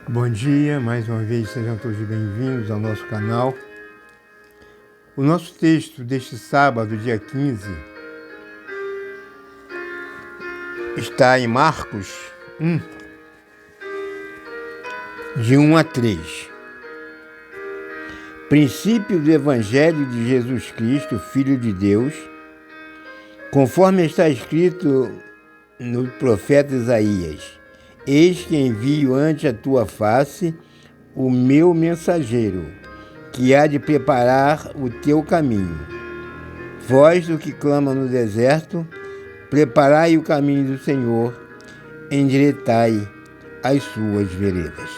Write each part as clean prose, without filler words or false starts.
Bom dia, mais uma vez sejam todos bem-vindos ao nosso canal. O nosso texto deste sábado, dia 15, está em Marcos 1, de 1 a 3. Princípio do Evangelho de Jesus Cristo, Filho de Deus, conforme está escrito no profeta Isaías: Eis que envio ante a tua face o meu mensageiro, que há de preparar o teu caminho. Voz do que clama no deserto, preparai o caminho do Senhor, endireitai as suas veredas.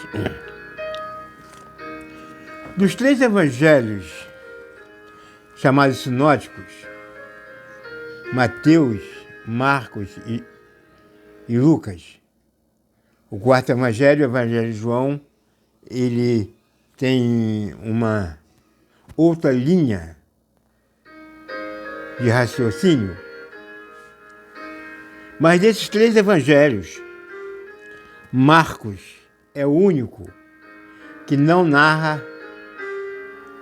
Dos três evangelhos chamados sinóticos, Mateus, Marcos e Lucas, o quarto evangelho, o evangelho de João, ele tem uma outra linha de raciocínio. Mas desses três evangelhos, Marcos é o único que não narra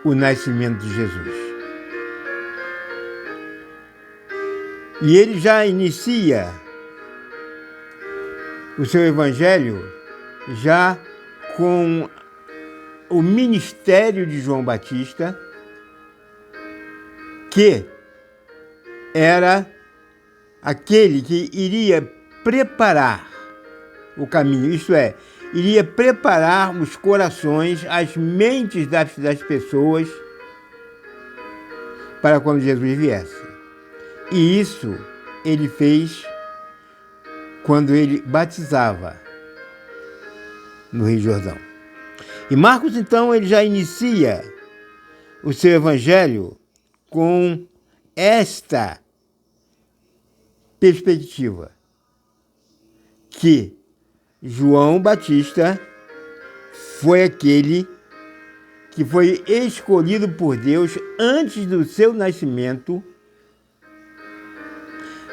o nascimento de Jesus. E ele já inicia o seu evangelho já com o ministério de João Batista, que era aquele que iria preparar o caminho, isto é, iria preparar os corações, as mentes das pessoas para quando Jesus viesse. E isso ele fez quando ele batizava no Rio Jordão. E Marcos, então, ele já inicia o seu evangelho com esta perspectiva, que João Batista foi aquele que foi escolhido por Deus antes do seu nascimento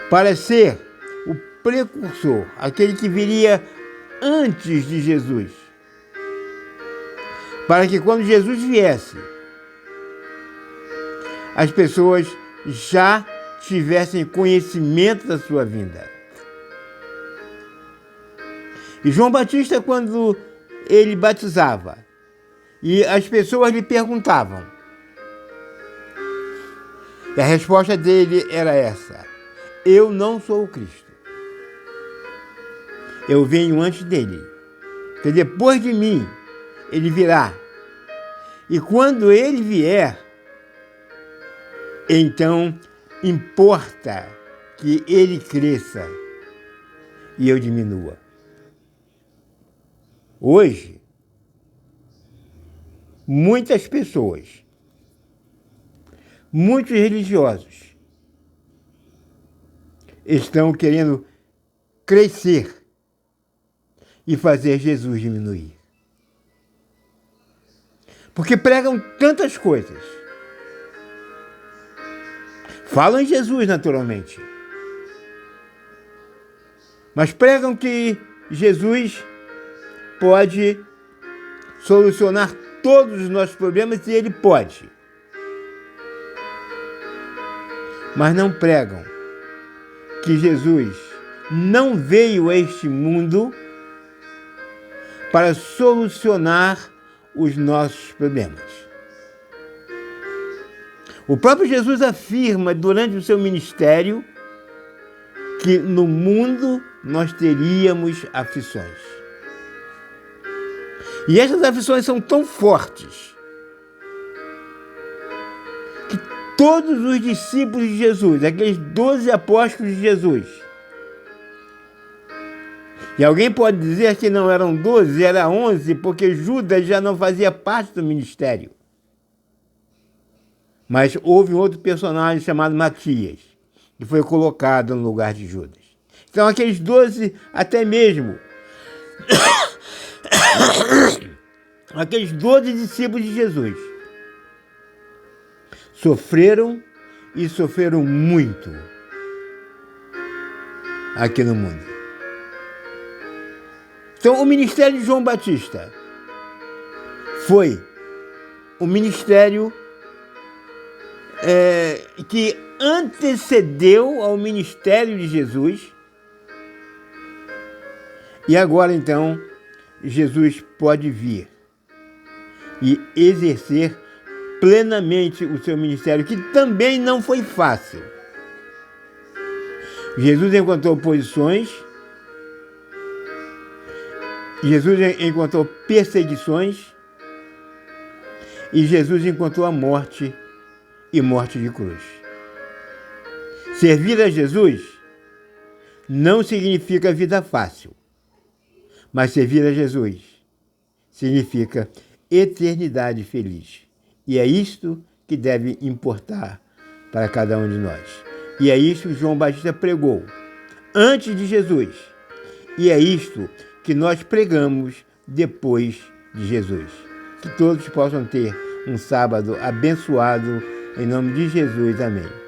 para ser o precursor, aquele que viria antes de Jesus, para que quando Jesus viesse, as pessoas já tivessem conhecimento da sua vinda. E João Batista, quando ele batizava, e as pessoas lhe perguntavam, e a resposta dele era essa: eu não sou o Cristo. Eu venho antes dele, porque depois de mim ele virá. E quando ele vier, então importa que ele cresça e eu diminua. Hoje, muitas pessoas, muitos religiosos, estão querendo crescer e fazer Jesus diminuir. Porque pregam tantas coisas. Falam em Jesus, naturalmente. Mas pregam que Jesus pode solucionar todos os nossos problemas, e ele pode. Mas não pregam que Jesus não veio a este mundo para solucionar os nossos problemas. O próprio Jesus afirma durante o seu ministério que no mundo nós teríamos aflições. E essas aflições são tão fortes que todos os discípulos de Jesus, aqueles 12 apóstolos de Jesus, e alguém pode dizer que não eram 12, era 11, porque Judas já não fazia parte do ministério. Mas houve um outro personagem chamado Matias, que foi colocado no lugar de Judas. Então aqueles 12, até mesmo, aqueles 12 discípulos de Jesus, sofreram e sofreram muito aqui no mundo. Então, o ministério de João Batista foi o ministério que antecedeu ao ministério de Jesus. E agora, então, Jesus pode vir e exercer plenamente o seu ministério, que também não foi fácil. Jesus encontrou oposições, Jesus encontrou perseguições e Jesus encontrou a morte e morte de cruz. Servir a Jesus não significa vida fácil, mas servir a Jesus significa eternidade feliz. E é isto que deve importar para cada um de nós. E é isto que João Batista pregou antes de Jesus. E é isto que nós pregamos depois de Jesus. Que todos possam ter um sábado abençoado, em nome de Jesus. Amém.